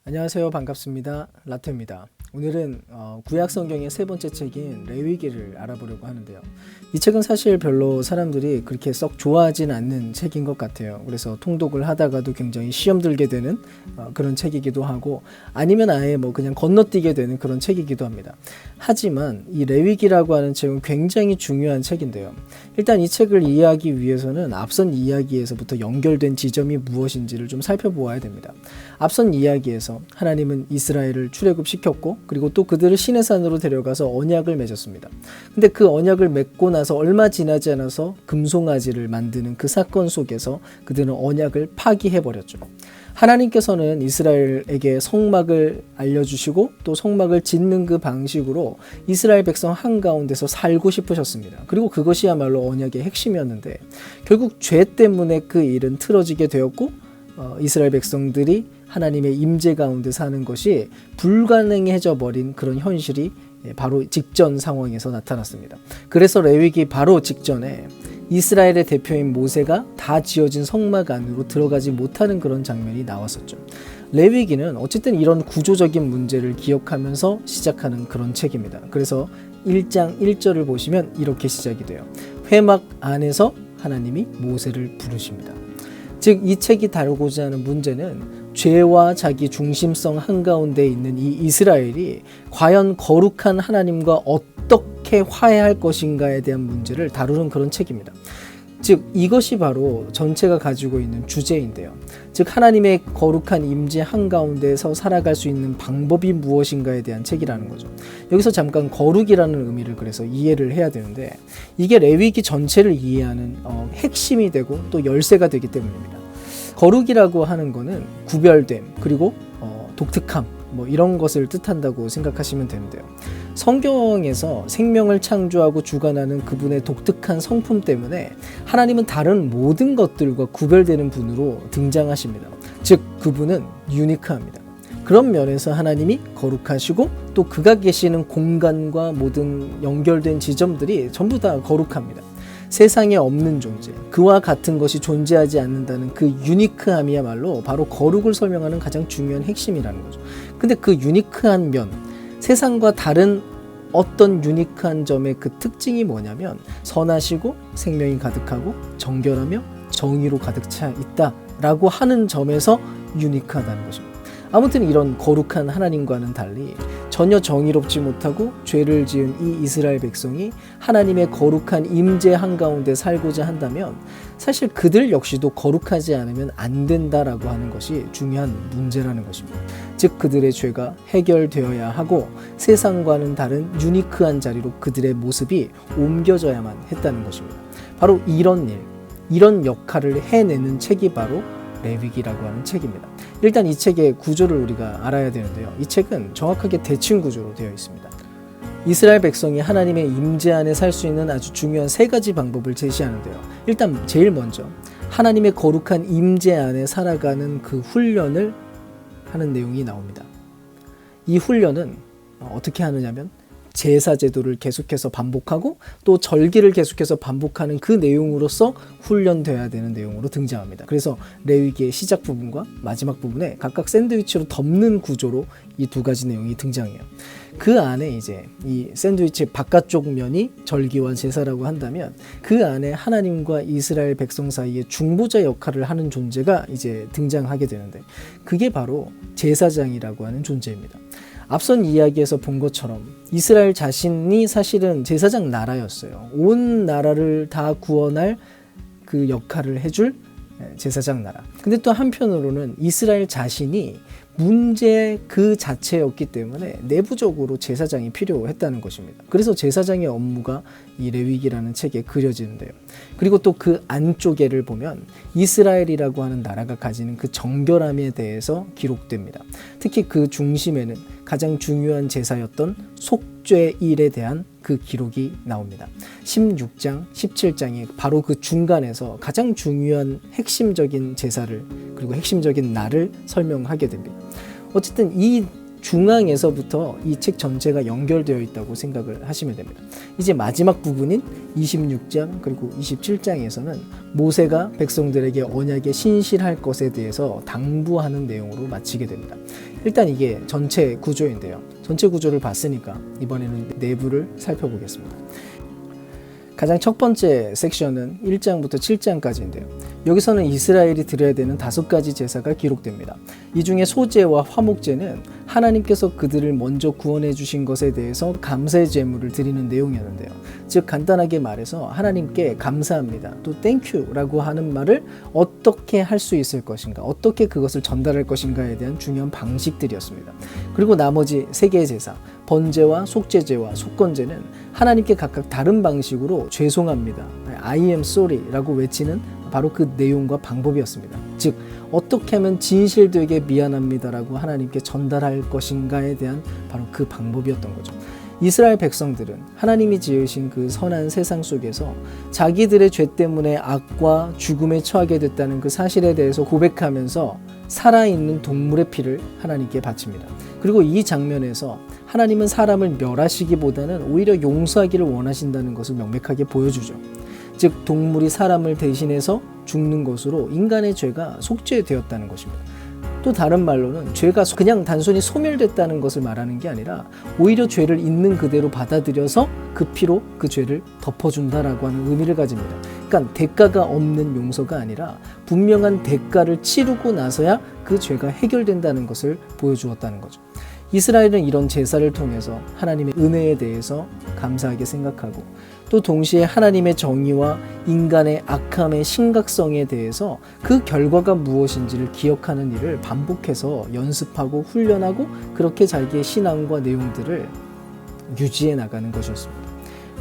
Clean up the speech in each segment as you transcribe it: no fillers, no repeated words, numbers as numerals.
안녕하세요. 반갑습니다. 라토입니다. 오늘은 구약 성경의 세 번째 책인 레위기를 알아보려고 하는데요. 이 책은 사실 별로 사람들이 그렇게 썩 좋아하진 않는 책인 것 같아요. 그래서 통독을 하다가도 굉장히 시험 들게 되는 그런 책이기도 하고, 아니면 아예 그냥 건너뛰게 되는 그런 책이기도 합니다. 하지만 이 레위기라고 하는 책은 굉장히 중요한 책인데요. 일단 이 책을 이해하기 위해서는 앞선 이야기에서부터 연결된 지점이 무엇인지를 좀 살펴보아야 됩니다. 앞선 이야기에서 하나님은 이스라엘을 출애굽시켰고, 그리고 또 그들을 시내산으로 데려가서 언약을 맺었습니다. 근데 그 언약을 맺고 나서 얼마 지나지 않아서 금송아지를 만드는 그 사건 속에서 그들은 언약을 파기해버렸죠. 하나님께서는 이스라엘에게 성막을 알려주시고 또 성막을 짓는 그 방식으로 이스라엘 백성 한가운데서 살고 싶으셨습니다. 그리고 그것이야말로 언약의 핵심이었는데, 결국 죄 때문에 그 일은 틀어지게 되었고, 이스라엘 백성들이 하나님의 임재 가운데 사는 것이 불가능해져 버린 그런 현실이 바로 직전 상황에서 나타났습니다. 그래서 레위기 바로 직전에 이스라엘의 대표인 모세가 다 지어진 성막 안으로 들어가지 못하는 그런 장면이 나왔었죠. 레위기는 어쨌든 이런 구조적인 문제를 기억하면서 시작하는 그런 책입니다. 그래서 1장 1절을 보시면 이렇게 시작이 돼요. 회막 안에서 하나님이 모세를 부르십니다. 즉, 이 책이 다루고자 하는 문제는 죄와 자기 중심성 한가운데 있는 이 이스라엘이 과연 거룩한 하나님과 어떻게 화해할 것인가에 대한 문제를 다루는 그런 책입니다. 즉, 이것이 바로 전체가 가지고 있는 주제인데요. 즉, 하나님의 거룩한 임재 한가운데서 살아갈 수 있는 방법이 무엇인가에 대한 책이라는 거죠. 여기서 잠깐 거룩이라는 의미를 그래서 이해를 해야 되는데, 이게 레위기 전체를 이해하는 핵심이 되고 또 열쇠가 되기 때문입니다. 거룩이라고 하는 거는 구별됨, 그리고 독특함, 이런 것을 뜻한다고 생각하시면 되는데요. 성경에서 생명을 창조하고 주관하는 그분의 독특한 성품 때문에 하나님은 다른 모든 것들과 구별되는 분으로 등장하십니다. 즉, 그분은 유니크합니다. 그런 면에서 하나님이 거룩하시고 또 그가 계시는 공간과 모든 연결된 지점들이 전부 다 거룩합니다. 세상에 없는 존재, 그와 같은 것이 존재하지 않는다는 그 유니크함이야말로 바로 거룩을 설명하는 가장 중요한 핵심이라는 거죠. 근데 그 유니크한 면, 세상과 다른 어떤 유니크한 점의 그 특징이 뭐냐면 선하시고 생명이 가득하고 정결하며 정의로 가득 차 있다라고 하는 점에서 유니크하다는 것입니다. 아무튼 이런 거룩한 하나님과는 달리 전혀 정의롭지 못하고 죄를 지은 이 이스라엘 백성이 하나님의 거룩한 임재 한가운데 살고자 한다면 사실 그들 역시도 거룩하지 않으면 안 된다라고 하는 것이 중요한 문제라는 것입니다. 즉, 그들의 죄가 해결되어야 하고 세상과는 다른 유니크한 자리로 그들의 모습이 옮겨져야만 했다는 것입니다. 바로 이런 역할을 해내는 책이 바로 레위기라고 하는 책입니다. 일단 이 책의 구조를 우리가 알아야 되는데요. 이 책은 정확하게 대칭 구조로 되어 있습니다. 이스라엘 백성이 하나님의 임재 안에 살 수 있는 아주 중요한 세 가지 방법을 제시하는데요. 일단 제일 먼저 하나님의 거룩한 임재 안에 살아가는 그 훈련을 하는 내용이 나옵니다. 이 훈련은 어떻게 하느냐면 제사 제도를 계속해서 반복하고 또 절기를 계속해서 반복하는 그 내용으로서 훈련되어야 되는 내용으로 등장합니다. 그래서 레위기의 시작 부분과 마지막 부분에 각각 샌드위치로 덮는 구조로 이 두 가지 내용이 등장해요. 그 안에 이제 이 샌드위치 바깥쪽 면이 절기와 제사라고 한다면 그 안에 하나님과 이스라엘 백성 사이의 중보자 역할을 하는 존재가 이제 등장하게 되는데, 그게 바로 제사장이라고 하는 존재입니다. 앞선 이야기에서 본 것처럼 이스라엘 자신이 사실은 제사장 나라였어요. 온 나라를 다 구원할 그 역할을 해줄 제사장 나라. 근데 또 한편으로는 이스라엘 자신이 문제 그 자체였기 때문에 내부적으로 제사장이 필요했다는 것입니다. 그래서 제사장의 업무가 이 레위기라는 책에 그려지는데요. 그리고 또 그 안쪽에를 보면 이스라엘이라고 하는 나라가 가지는 그 정결함에 대해서 기록됩니다. 특히 그 중심에는 가장 중요한 제사였던 속죄일에 대한 그 기록이 나옵니다. 16장, 17장의 바로 그 중간에서 가장 중요한 핵심적인 제사를, 그리고 핵심적인 날을 설명하게 됩니다. 어쨌든 이 중앙에서부터 이 책 전체가 연결되어 있다고 생각을 하시면 됩니다. 이제 마지막 부분인 26장 그리고 27장에서는 모세가 백성들에게 언약에 신실할 것에 대해서 당부하는 내용으로 마치게 됩니다. 일단 이게 전체 구조인데요. 전체 구조를 봤으니까 이번에는 내부를 살펴보겠습니다. 가장 첫 번째 섹션은 1장부터 7장까지인데요. 여기서는 이스라엘이 드려야 되는 5가지 제사가 기록됩니다. 이 중에 소제와 화목제는 하나님께서 그들을 먼저 구원해 주신 것에 대해서 감사의 제물을 드리는 내용이었는데요. 즉 간단하게 말해서 하나님께 감사합니다, 또 땡큐라고 하는 말을 어떻게 할 수 있을 것인가, 어떻게 그것을 전달할 것인가에 대한 중요한 방식들이었습니다. 그리고 나머지 3개의 제사, 번제와 속죄제와 속건제는 하나님께 각각 다른 방식으로 죄송합니다, I am sorry라고 외치는 바로 그 내용과 방법이었습니다. 즉 어떻게 하면 진실되게 미안합니다라고 하나님께 전달할 것인가에 대한 바로 그 방법이었던 거죠. 이스라엘 백성들은 하나님이 지으신 그 선한 세상 속에서 자기들의 죄 때문에 악과 죽음에 처하게 됐다는 그 사실에 대해서 고백하면서 살아있는 동물의 피를 하나님께 바칩니다. 그리고 이 장면에서 하나님은 사람을 멸하시기보다는 오히려 용서하기를 원하신다는 것을 명백하게 보여주죠. 즉 동물이 사람을 대신해서 죽는 것으로 인간의 죄가 속죄되었다는 것입니다. 또 다른 말로는 죄가 그냥 단순히 소멸됐다는 것을 말하는 게 아니라 오히려 죄를 있는 그대로 받아들여서 그 피로 그 죄를 덮어준다라고 하는 의미를 가집니다. 그러니까 대가가 없는 용서가 아니라 분명한 대가를 치르고 나서야 그 죄가 해결된다는 것을 보여주었다는 거죠. 이스라엘은 이런 제사를 통해서 하나님의 은혜에 대해서 감사하게 생각하고 또 동시에 하나님의 정의와 인간의 악함의 심각성에 대해서 그 결과가 무엇인지를 기억하는 일을 반복해서 연습하고 훈련하고 그렇게 자기의 신앙과 내용들을 유지해 나가는 것이었습니다.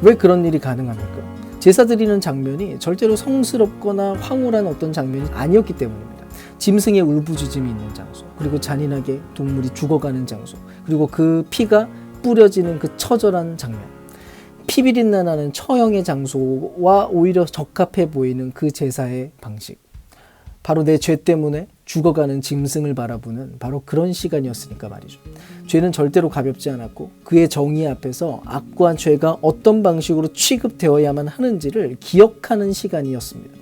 왜 그런 일이 가능합니까? 제사 드리는 장면이 절대로 성스럽거나 황홀한 어떤 장면이 아니었기 때문입니다. 짐승의 울부짖음이 있는 장소, 그리고 잔인하게 동물이 죽어가는 장소, 그리고 그 피가 뿌려지는 그 처절한 장면, 피비린내 나는 처형의 장소와 오히려 적합해 보이는 그 제사의 방식, 바로 내 죄 때문에 죽어가는 짐승을 바라보는 바로 그런 시간이었으니까 말이죠. 죄는 절대로 가볍지 않았고 그의 정의 앞에서 악과 죄가 어떤 방식으로 취급되어야만 하는지를 기억하는 시간이었습니다.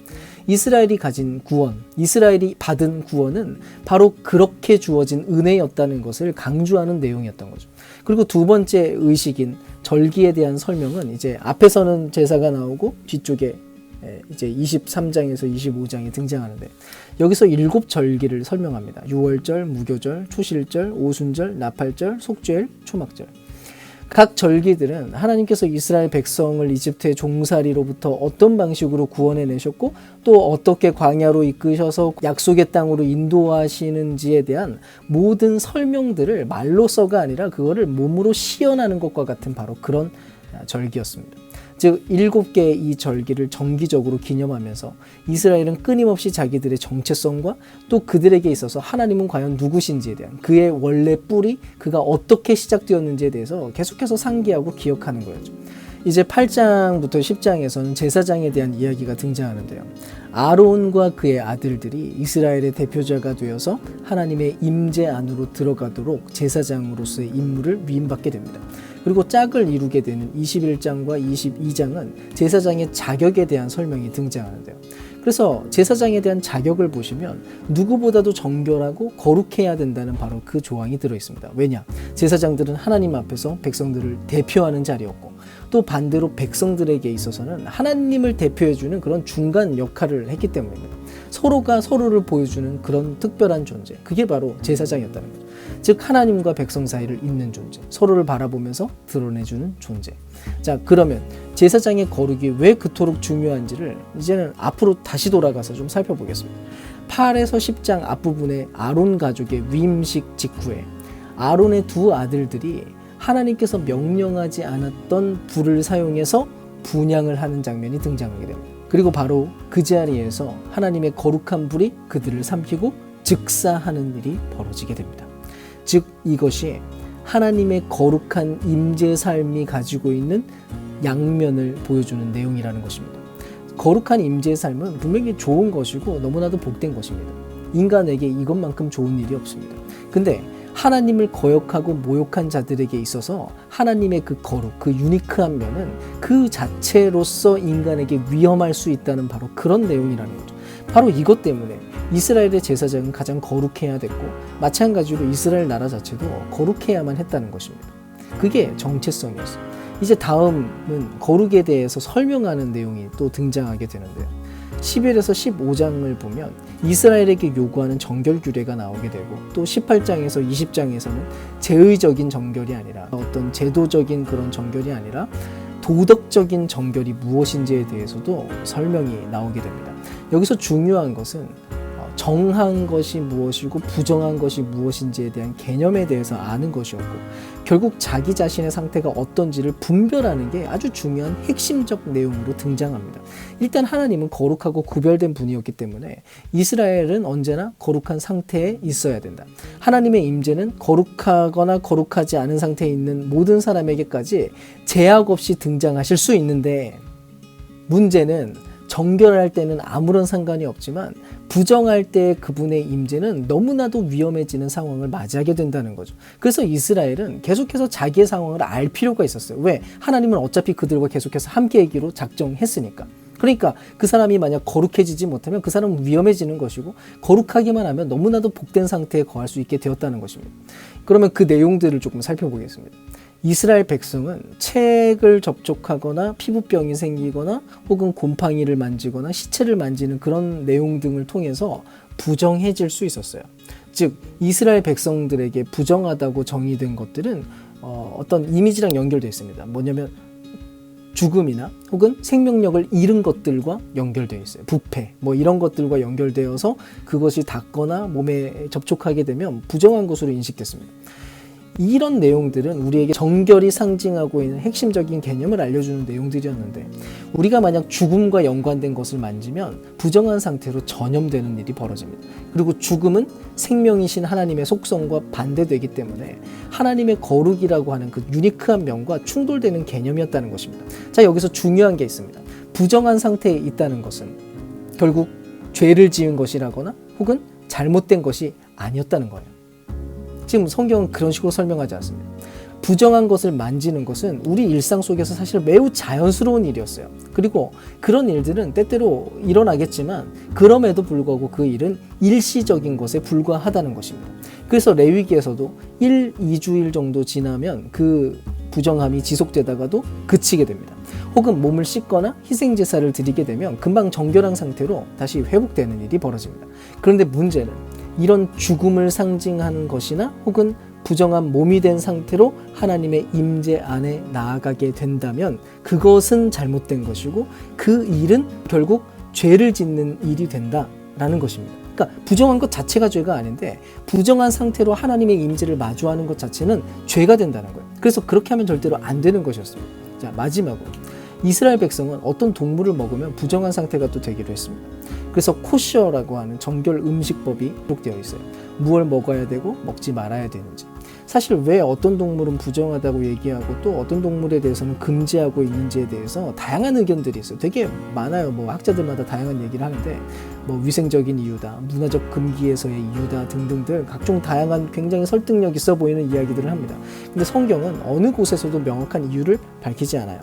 이스라엘이 가진 구원, 이스라엘이 받은 구원은 바로 그렇게 주어진 은혜였다는 것을 강조하는 내용이었던 거죠. 그리고 두 번째 의식인 절기에 대한 설명은 이제 앞에서는 제사가 나오고 뒤쪽에 이제 23장에서 25장에 등장하는데 여기서 7절기를 설명합니다. 유월절, 무교절, 초실절, 오순절, 나팔절, 속죄일, 초막절. 각 절기들은 하나님께서 이스라엘 백성을 이집트의 종살이로부터 어떤 방식으로 구원해내셨고 또 어떻게 광야로 이끄셔서 약속의 땅으로 인도하시는지에 대한 모든 설명들을 말로서가 아니라 그거를 몸으로 시연하는 것과 같은 바로 그런 절기였습니다. 즉 7개의 이 절기를 정기적으로 기념하면서 이스라엘은 끊임없이 자기들의 정체성과 또 그들에게 있어서 하나님은 과연 누구신지에 대한 그의 원래 뿌리, 그가 어떻게 시작되었는지에 대해서 계속해서 상기하고 기억하는 거였죠. 이제 8장부터 10장에서는 제사장에 대한 이야기가 등장하는데요. 아론과 그의 아들들이 이스라엘의 대표자가 되어서 하나님의 임재 안으로 들어가도록 제사장으로서의 임무를 위임받게 됩니다. 그리고 짝을 이루게 되는 21장과 22장은 제사장의 자격에 대한 설명이 등장하는데요. 그래서 제사장에 대한 자격을 보시면 누구보다도 정결하고 거룩해야 된다는 바로 그 조항이 들어있습니다. 왜냐? 제사장들은 하나님 앞에서 백성들을 대표하는 자리였고 또 반대로 백성들에게 있어서는 하나님을 대표해주는 그런 중간 역할을 했기 때문입니다. 서로가 서로를 보여주는 그런 특별한 존재, 그게 바로 제사장이었다는 거죠. 즉 하나님과 백성 사이를 잇는 존재, 서로를 바라보면서 드러내주는 존재. 자, 그러면 제사장의 거룩이 왜 그토록 중요한지를 이제는 앞으로 다시 돌아가서 좀 살펴보겠습니다. 8에서 10장 앞부분에 아론 가족의 위임식 직후에 아론의 두 아들들이 하나님께서 명령하지 않았던 불을 사용해서 분향을 하는 장면이 등장하게 됩니다. 그리고 바로 그 자리에서 하나님의 거룩한 불이 그들을 삼키고 즉사하는 일이 벌어지게 됩니다. 즉 이것이 하나님의 거룩한 임재 삶이 가지고 있는 양면을 보여주는 내용이라는 것입니다. 거룩한 임재의 삶은 분명히 좋은 것이고 너무나도 복된 것입니다. 인간에게 이것만큼 좋은 일이 없습니다. 근데 하나님을 거역하고 모욕한 자들에게 있어서 하나님의 그 거룩, 그 유니크한 면은 그 자체로서 인간에게 위험할 수 있다는 바로 그런 내용이라는 거죠. 바로 이것 때문에 이스라엘의 제사장은 가장 거룩해야 됐고 마찬가지로 이스라엘 나라 자체도 거룩해야만 했다는 것입니다. 그게 정체성이었어요. 이제 다음은 거룩에 대해서 설명하는 내용이 또 등장하게 되는데요. 11에서 15장을 보면 이스라엘에게 요구하는 정결 규례가 나오게 되고 또 18장에서 20장에서는 제의적인 정결이 아니라 어떤 제도적인 그런 정결이 아니라 도덕적인 정결이 무엇인지에 대해서도 설명이 나오게 됩니다. 여기서 중요한 것은 정한 것이 무엇이고 부정한 것이 무엇인지에 대한 개념에 대해서 아는 것이었고 결국 자기 자신의 상태가 어떤지를 분별하는 게 아주 중요한 핵심적 내용으로 등장합니다. 일단 하나님은 거룩하고 구별된 분이었기 때문에 이스라엘은 언제나 거룩한 상태에 있어야 된다. 하나님의 임재는 거룩하거나 거룩하지 않은 상태에 있는 모든 사람에게까지 제약 없이 등장하실 수 있는데 문제는 정결할 때는 아무런 상관이 없지만 부정할 때 그분의 임재는 너무나도 위험해지는 상황을 맞이하게 된다는 거죠. 그래서 이스라엘은 계속해서 자기의 상황을 알 필요가 있었어요. 왜? 하나님은 어차피 그들과 계속해서 함께하기로 작정했으니까. 그러니까 그 사람이 만약 거룩해지지 못하면 그 사람은 위험해지는 것이고 거룩하기만 하면 너무나도 복된 상태에 거할 수 있게 되었다는 것입니다. 그러면 그 내용들을 조금 살펴보겠습니다. 이스라엘 백성은 책을 접촉하거나 피부병이 생기거나 혹은 곰팡이를 만지거나 시체를 만지는 그런 내용 등을 통해서 부정해질 수 있었어요. 즉 이스라엘 백성들에게 부정하다고 정의된 것들은 어떤 이미지랑 연결되어 있습니다. 뭐냐면 죽음이나 혹은 생명력을 잃은 것들과 연결되어 있어요. 부패 뭐 이런 것들과 연결되어서 그것이 닿거나 몸에 접촉하게 되면 부정한 것으로 인식됐습니다. 이런 내용들은 우리에게 정결이 상징하고 있는 핵심적인 개념을 알려주는 내용들이었는데 우리가 만약 죽음과 연관된 것을 만지면 부정한 상태로 전염되는 일이 벌어집니다. 그리고 죽음은 생명이신 하나님의 속성과 반대되기 때문에 하나님의 거룩이라고 하는 그 유니크한 면과 충돌되는 개념이었다는 것입니다. 자, 여기서 중요한 게 있습니다. 부정한 상태에 있다는 것은 결국 죄를 지은 것이라거나 혹은 잘못된 것이 아니었다는 거예요. 지금 성경은 그런 식으로 설명하지 않습니다. 부정한 것을 만지는 것은 우리 일상 속에서 사실 매우 자연스러운 일이었어요. 그리고 그런 일들은 때때로 일어나겠지만 그럼에도 불구하고 그 일은 일시적인 것에 불과하다는 것입니다. 그래서 레위기에서도 2주일 정도 지나면 그 부정함이 지속되다가도 그치게 됩니다. 혹은 몸을 씻거나 희생제사를 드리게 되면 금방 정결한 상태로 다시 회복되는 일이 벌어집니다. 그런데 문제는 이런 죽음을 상징하는 것이나 혹은 부정한 몸이 된 상태로 하나님의 임재 안에 나아가게 된다면 그것은 잘못된 것이고 그 일은 결국 죄를 짓는 일이 된다라는 것입니다. 그러니까 부정한 것 자체가 죄가 아닌데 부정한 상태로 하나님의 임재를 마주하는 것 자체는 죄가 된다는 거예요. 그래서 그렇게 하면 절대로 안 되는 것이었습니다. 자, 마지막으로 이스라엘 백성은 어떤 동물을 먹으면 부정한 상태가 또 되기로 했습니다. 그래서 코셔라고 하는 정결 음식법이 기록되어 있어요. 무엇을 먹어야 되고 먹지 말아야 되는지. 사실 왜 어떤 동물은 부정하다고 얘기하고 또 어떤 동물에 대해서는 금지하고 있는지에 대해서 다양한 의견들이 있어요. 되게 많아요. 뭐 학자들마다 다양한 얘기를 하는데 뭐 위생적인 이유다, 문화적 금기에서의 이유다 등등등 각종 다양한 굉장히 설득력 있어 보이는 이야기들을 합니다. 근데 성경은 어느 곳에서도 명확한 이유를 밝히지 않아요.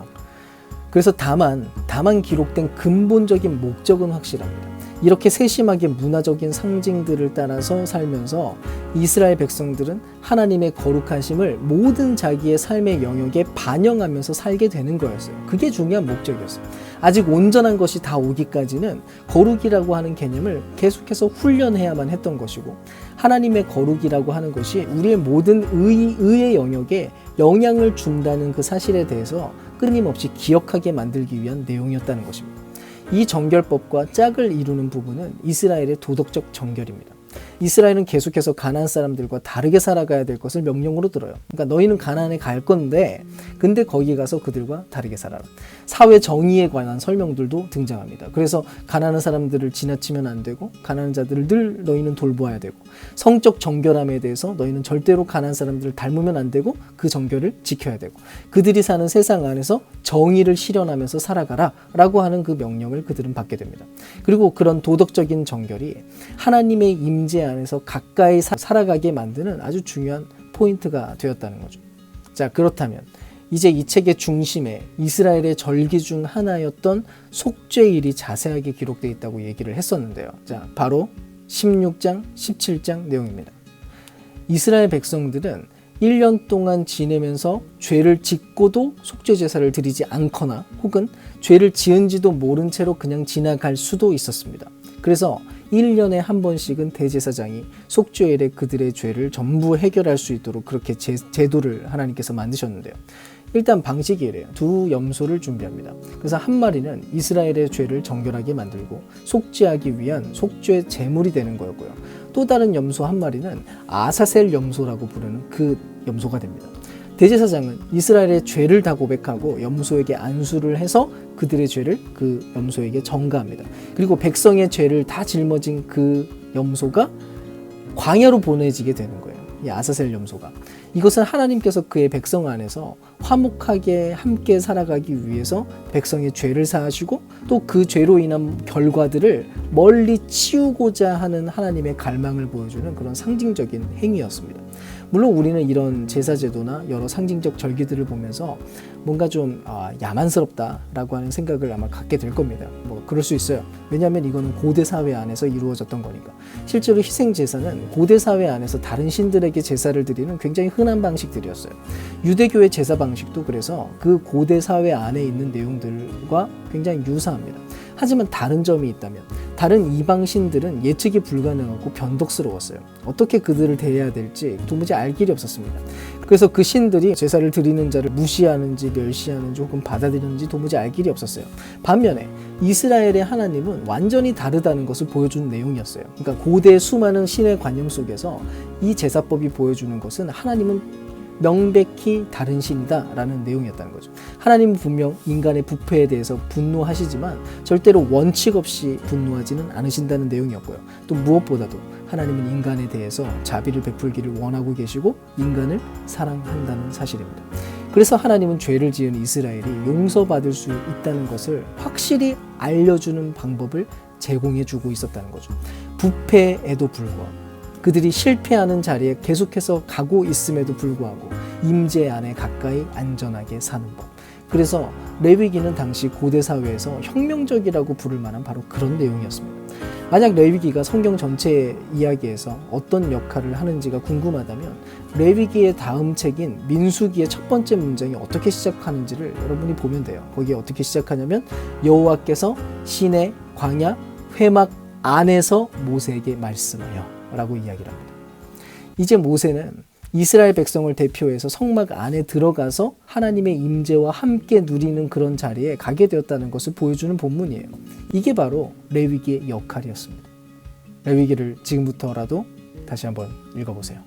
그래서 다만 기록된 근본적인 목적은 확실합니다. 이렇게 세심하게 문화적인 상징들을 따라서 살면서 이스라엘 백성들은 하나님의 거룩하심을 모든 자기의 삶의 영역에 반영하면서 살게 되는 거였어요. 그게 중요한 목적이었어요. 아직 온전한 것이 다 오기까지는 거룩이라고 하는 개념을 계속해서 훈련해야만 했던 것이고 하나님의 거룩이라고 하는 것이 우리의 모든 의의 영역에 영향을 준다는 그 사실에 대해서 끊임없이 기억하게 만들기 위한 내용이었다는 것입니다. 이 정결법과 짝을 이루는 부분은 이스라엘의 도덕적 정결입니다. 이스라엘은 계속해서 가나안 사람들과 다르게 살아가야 될 것을 명령으로 들어요. 그러니까 너희는 가나안에 갈 건데 근데 거기 가서 그들과 다르게 살아라. 사회 정의에 관한 설명들도 등장합니다. 그래서 가나안 사람들을 지나치면 안 되고 가나안 자들을 늘 너희는 돌보아야 되고 성적 정결함에 대해서 너희는 절대로 가나안 사람들을 닮으면 안 되고 그 정결을 지켜야 되고 그들이 사는 세상 안에서 정의를 실현하면서 살아가라 라고 하는 그 명령을 그들은 받게 됩니다. 그리고 그런 도덕적인 정결이 하나님의 임재 안에서 가까이 살아가게 만드는 아주 중요한 포인트가 되었다는 거죠. 자, 그렇다면 이제 이 책의 중심에 이스라엘의 절기 중 하나였던 속죄일이 자세하게 기록되어 있다고 얘기를 했었는데요. 자, 바로 16장, 17장 내용입니다. 이스라엘 백성들은 1년 동안 지내면서 죄를 짓고도 속죄 제사를 드리지 않거나 혹은 죄를 지은지도 모른 채로 그냥 지나갈 수도 있었습니다. 그래서 1년에 한 번씩은 대제사장이 속죄일에 그들의 죄를 전부 해결할 수 있도록 그렇게 제도를 하나님께서 만드셨는데요. 일단 방식이 이래요. 두 염소를 준비합니다. 그래서 한 마리는 이스라엘의 죄를 정결하게 만들고 속죄하기 위한 속죄 제물이 되는 거였고요. 또 다른 염소 한 마리는 아사셀 염소라고 부르는 그 염소가 됩니다. 대제사장은 이스라엘의 죄를 다 고백하고 염소에게 안수를 해서 그들의 죄를 그 염소에게 전가합니다. 그리고 백성의 죄를 다 짊어진 그 염소가 광야로 보내지게 되는 거예요. 이 아사셀 염소가. 이것은 하나님께서 그의 백성 안에서 화목하게 함께 살아가기 위해서 백성의 죄를 사하시고 또 그 죄로 인한 결과들을 멀리 치우고자 하는 하나님의 갈망을 보여주는 그런 상징적인 행위였습니다. 물론 우리는 이런 제사제도나 여러 상징적 절기들을 보면서 뭔가 좀 야만스럽다라고 하는 생각을 아마 갖게 될 겁니다. 뭐 그럴 수 있어요. 왜냐하면 이거는 고대 사회 안에서 이루어졌던 거니까. 실제로 희생제사는 고대 사회 안에서 다른 신들에게 제사를 드리는 굉장히 흔한 방식들이었어요. 유대교의 제사 방식도 그래서 그 고대 사회 안에 있는 내용들과 굉장히 유사합니다. 하지만 다른 점이 있다면 다른 이방신들은 예측이 불가능하고 변덕스러웠어요. 어떻게 그들을 대해야 될지 도무지 알 길이 없었습니다. 그래서 그 신들이 제사를 드리는 자를 무시하는지 멸시하는지 혹은 받아들이는지 도무지 알 길이 없었어요. 반면에 이스라엘의 하나님은 완전히 다르다는 것을 보여주는 내용이었어요. 그러니까 고대 수많은 신의 관념 속에서 이 제사법이 보여주는 것은 하나님은 명백히 다른 신이다 라는 내용이었다는 거죠. 하나님은 분명 인간의 부패에 대해서 분노하시지만 절대로 원칙 없이 분노하지는 않으신다는 내용이었고요. 또 무엇보다도 하나님은 인간에 대해서 자비를 베풀기를 원하고 계시고 인간을 사랑한다는 사실입니다. 그래서 하나님은 죄를 지은 이스라엘이 용서받을 수 있다는 것을 확실히 알려주는 방법을 제공해주고 있었다는 거죠. 부패에도 불구하고 그들이 실패하는 자리에 계속해서 가고 있음에도 불구하고 임재 안에 가까이 안전하게 사는 법. 그래서 레위기는 당시 고대 사회에서 혁명적이라고 부를 만한 바로 그런 내용이었습니다. 만약 레위기가 성경 전체 이야기에서 어떤 역할을 하는지가 궁금하다면 레위기의 다음 책인 민수기의 첫 번째 문장이 어떻게 시작하는지를 여러분이 보면 돼요. 거기에 어떻게 시작하냐면 여호와께서 시내 광야 회막 안에서 모세에게 말씀하여 라고 이야기를 합니다. 이제 모세는 이스라엘 백성을 대표해서 성막 안에 들어가서 하나님의 임재와 함께 누리는 그런 자리에 가게 되었다는 것을 보여주는 본문이에요. 이게 바로 레위기의 역할이었습니다. 레위기를 지금부터라도 다시 한번 읽어보세요.